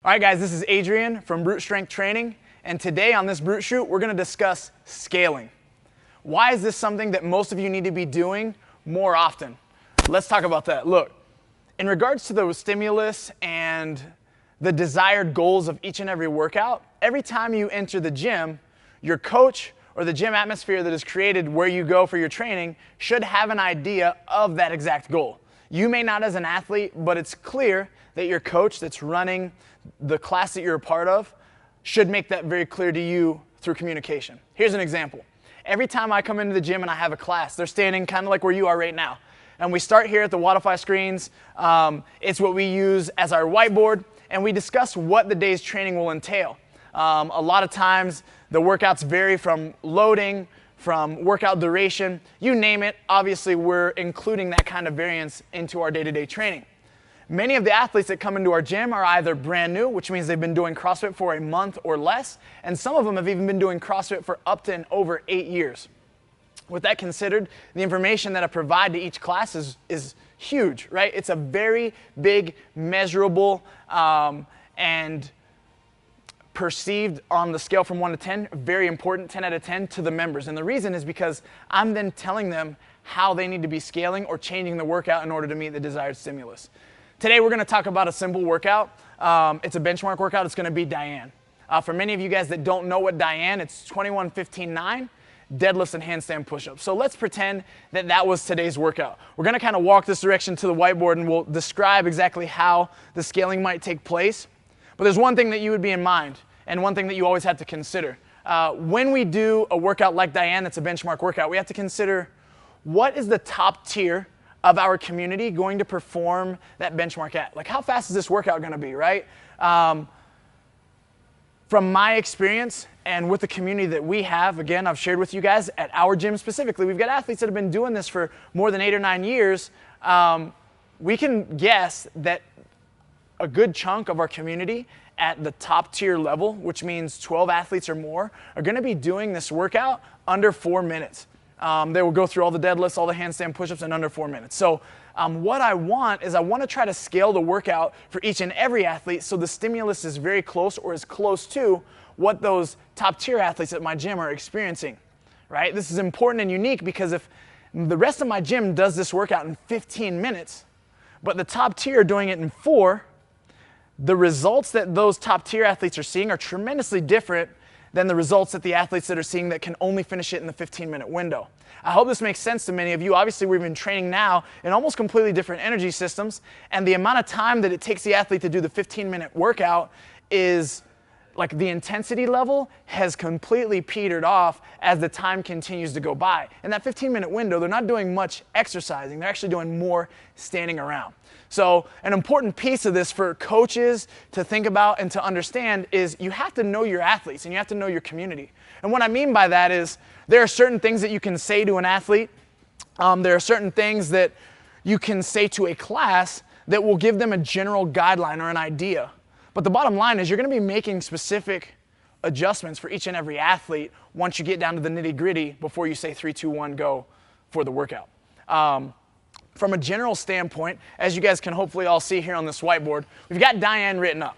All right, guys, this is Adrian from Brute Strength Training, and today on this Brute Shoot, we're going to discuss scaling. Why is this something that most of you need to be doing more often? Let's talk about that. Look, in regards to the stimulus and the desired goals of each and every workout, every time you enter the gym, your coach or the gym atmosphere that is created where you go for your training should have an idea of that exact goal. You may not as an athlete, but it's clear that your coach that's running the class that you're a part of should make that very clear to you through communication. Here's an example. Every time I come into the gym and I have a class, they're standing kind of like where you are right now. And we start here at the Wodify screens. It's what we use as our whiteboard, and we discuss what the day's training will entail. A lot of times the workouts vary from loading, from workout duration, you name it. Obviously, we're including that kind of variance into our day-to-day training. Many of the athletes that come into our gym are either brand new, which means they've been doing CrossFit for a month or less, and some of them have even been doing CrossFit for up to and over 8 years. With that considered, the information that I provide to each class is huge, right? It's a very big, measurable, and perceived on the scale from 1 to 10, very important, 10 out of 10 to the members. And the reason is because I'm then telling them how they need to be scaling or changing the workout in order to meet the desired stimulus. Today we're going to talk about a simple workout. It's a benchmark workout. It's going to be Diane. For many of you guys that don't know what Diane, it's 21, 15, 9, deadlifts and handstand push-ups. So let's pretend that that was today's workout. We're going to kind of walk this direction to the whiteboard and we'll describe exactly how the scaling might take place. But there's one thing that you would be in mind and one thing that you always have to consider. When we do a workout like Diane that's a benchmark workout, we have to consider what is the top tier of our community going to perform that benchmark at? Like, how fast is this workout going to be, right? From my experience and with the community that we have, again, I've shared with you guys at our gym specifically, we've got athletes that have been doing this for more than 8 or 9 years. We can guess that a good chunk of our community at the top tier level, which means 12 athletes or more, are going to be doing this workout under 4 minutes. They will go through all the deadlifts, all the handstand push-ups in under 4 minutes. So what I want is I want to try to scale the workout for each and every athlete so the stimulus is very close or as close to what those top tier athletes at my gym are experiencing, right? This is important and unique because if the rest of my gym does this workout in 15 minutes, but the top tier are doing it in 4, the results that those top tier athletes are seeing are tremendously different than the results that the athletes that are seeing that can only finish it in the 15-minute window. I hope this makes sense to many of you. Obviously, we've been training now in almost completely different energy systems, and the amount of time that it takes the athlete to do the 15-minute workout is like the intensity level has completely petered off as the time continues to go by. In that 15-minute window, they're not doing much exercising. They're actually doing more standing around. So an important piece of this for coaches to think about and to understand is you have to know your athletes and you have to know your community. And what I mean by that is there are certain things that you can say to an athlete. There are certain things that you can say to a class that will give them a general guideline or an idea. But the bottom line is you're going to be making specific adjustments for each and every athlete once you get down to the nitty-gritty before you say 3, 2, 1, go for the workout. From a general standpoint, as you guys can hopefully all see here on this whiteboard, we've got Diane written up.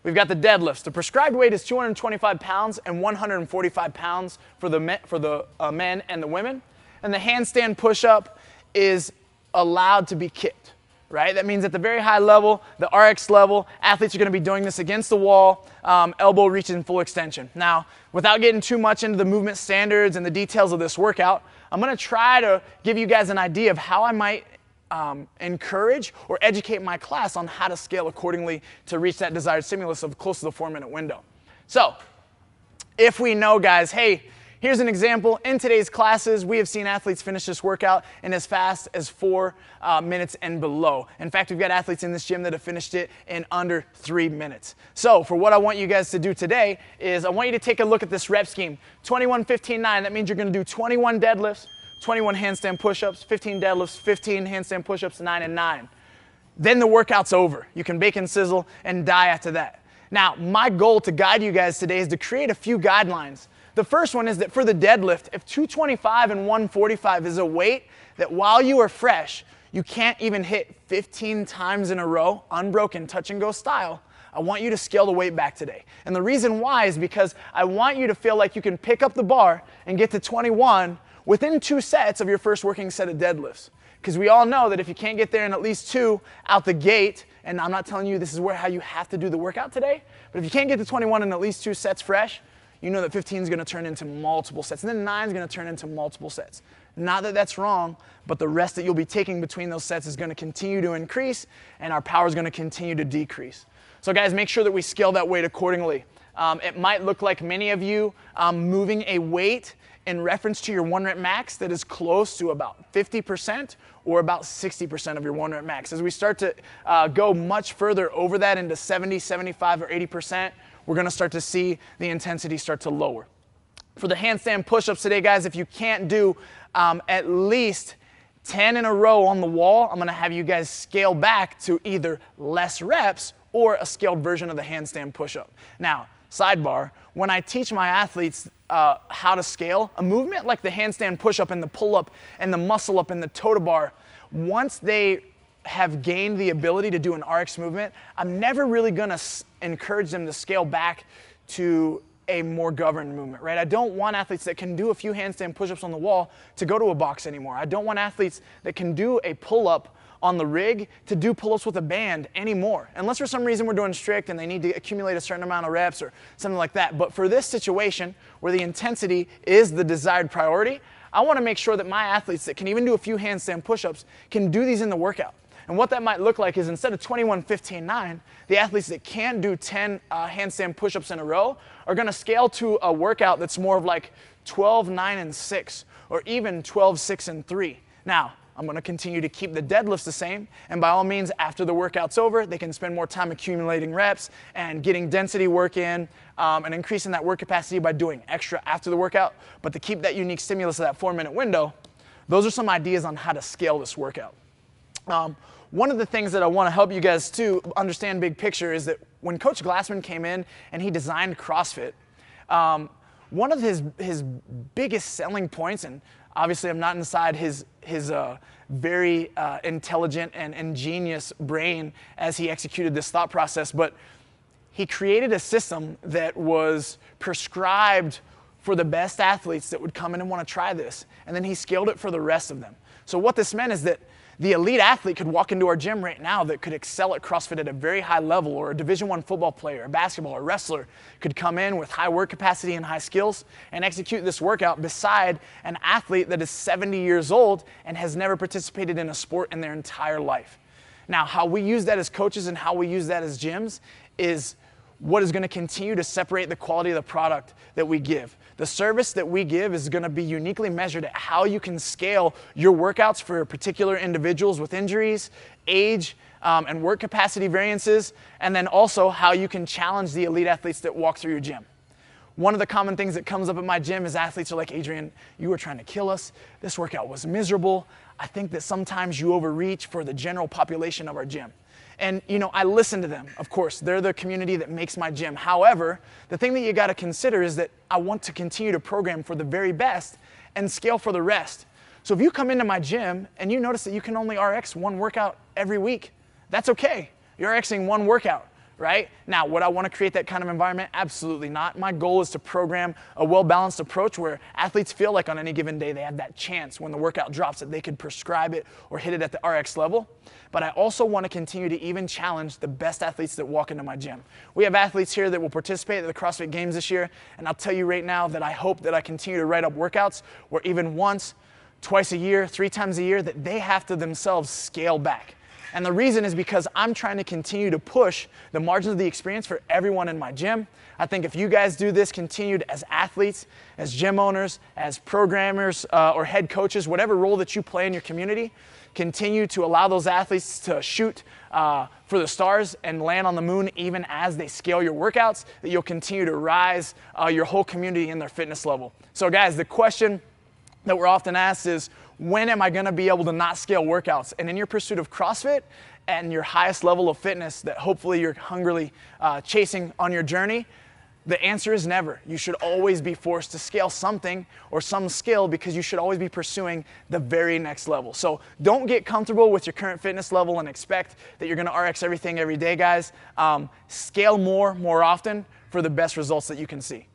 We've got the deadlifts. The prescribed weight is 225 pounds and 145 pounds for the men and the women. And the handstand push-up is allowed to be kicked, right? That means at the very high level, the RX level, athletes are going to be doing this against the wall, elbow reach in full extension. Now, without getting too much into the movement standards and the details of this workout, I'm going to try to give you guys an idea of how I might encourage or educate my class on how to scale accordingly to reach that desired stimulus of close to the 4-minute window. So, if we know, guys, hey, here's an example. In today's classes, we have seen athletes finish this workout in as fast as 4 minutes and below. In fact, we've got athletes in this gym that have finished it in under 3 minutes. So for what I want you guys to do today is I want you to take a look at this rep scheme. 21, 15, 9. That means you're going to do 21 deadlifts, 21 handstand push-ups, 15 deadlifts, 15 handstand push-ups, 9 and 9. Then the workout's over. You can bake and sizzle and die after that. Now, my goal to guide you guys today is to create a few guidelines. The first one is that for the deadlift, if 225 and 145 is a weight that while you are fresh, you can't even hit 15 times in a row, unbroken touch and go style, I want you to scale the weight back today. And the reason why is because I want you to feel like you can pick up the bar and get to 21 within 2 sets of your first working set of deadlifts. Because we all know that if you can't get there in at least 2 out the gate, and I'm not telling you this is how you have to do the workout today, but if you can't get to 21 in at least 2 sets fresh, you know that 15 is going to turn into multiple sets, and then 9 is going to turn into multiple sets. Not that that's wrong, but the rest that you'll be taking between those sets is going to continue to increase, and our power is going to continue to decrease. So guys, make sure that we scale that weight accordingly. It might look like many of you moving a weight in reference to your 1 rep max that is close to about 50% or about 60% of your 1 rep max. As we start to go much further over that into 70, 75, or 80%, we're going to start to see the intensity start to lower. For the handstand push-ups today, guys, if you can't do at least 10 in a row on the wall, I'm going to have you guys scale back to either less reps or a scaled version of the handstand push-up. Now, sidebar, when I teach my athletes how to scale, a movement like the handstand push-up and the pull-up and the muscle-up and the toe-to-bar, once they have gained the ability to do an RX movement, I'm never really going to encourage them to scale back to a more governed movement, right? I don't want athletes that can do a few handstand push-ups on the wall to go to a box anymore. I don't want athletes that can do a pull-up on the rig to do pull-ups with a band anymore, unless for some reason we're doing strict and they need to accumulate a certain amount of reps or something like that. But for this situation where the intensity is the desired priority, I want to make sure that my athletes that can even do a few handstand push-ups can do these in the workout. And what that might look like is instead of 21, 15, 9, the athletes that can do 10 handstand push-ups in a row are going to scale to a workout that's more of like 12, 9, and 6, or even 12, 6, and 3. Now, I'm going to continue to keep the deadlifts the same, and by all means, after the workout's over, they can spend more time accumulating reps and getting density work in and increasing that work capacity by doing extra after the workout. But to keep that unique stimulus of that 4-minute window, those are some ideas on how to scale this workout. One of the things that I want to help you guys to understand big picture is that when Coach Glassman came in and he designed CrossFit, one of his biggest selling points, and obviously I'm not inside his very intelligent and ingenious brain as he executed this thought process, but he created a system that was prescribed for the best athletes that would come in and want to try this, and then he scaled it for the rest of them. So what this meant is that the elite athlete could walk into our gym right now that could excel at CrossFit at a very high level, or a Division I football player, a basketball, or wrestler could come in with high work capacity and high skills and execute this workout beside an athlete that is 70 years old and has never participated in a sport in their entire life. Now, how we use that as coaches and how we use that as gyms is what is going to continue to separate the quality of the product that we give. The service that we give is going to be uniquely measured at how you can scale your workouts for particular individuals with injuries, age, and work capacity variances, and then also how you can challenge the elite athletes that walk through your gym. One of the common things that comes up at my gym is athletes are like, Adrian, you were trying to kill us. This workout was miserable. I think that sometimes you overreach for the general population of our gym. And, you know, I listen to them. Of course, they're the community that makes my gym. However, the thing that you got to consider is that I want to continue to program for the very best and scale for the rest. So if you come into my gym and you notice that you can only RX 1 workout every week, that's okay. You're RXing 1 workout, right? Now, would I want to create that kind of environment? Absolutely not. My goal is to program a well-balanced approach where athletes feel like on any given day they have that chance when the workout drops that they could prescribe it or hit it at the RX level. But I also want to continue to even challenge the best athletes that walk into my gym. We have athletes here that will participate at the CrossFit Games this year, and I'll tell you right now that I hope that I continue to write up workouts where even once, twice a year, 3 times a year, that they have to themselves scale back. And the reason is because I'm trying to continue to push the margins of the experience for everyone in my gym. I think if you guys do this continued as athletes, as gym owners, as programmers, or head coaches, whatever role that you play in your community, continue to allow those athletes to shoot for the stars and land on the moon even as they scale your workouts, that you'll continue to rise your whole community in their fitness level. So guys, the question that we're often asked is, when am I going to be able to not scale workouts? And in your pursuit of CrossFit and your highest level of fitness that hopefully you're hungrily chasing on your journey, The answer is never. You should always be forced to scale something or some skill because you should always be pursuing the very next level. So don't get comfortable with your current fitness level and expect that you're gonna RX everything every day, guys. Scale more often for the best results that you can see.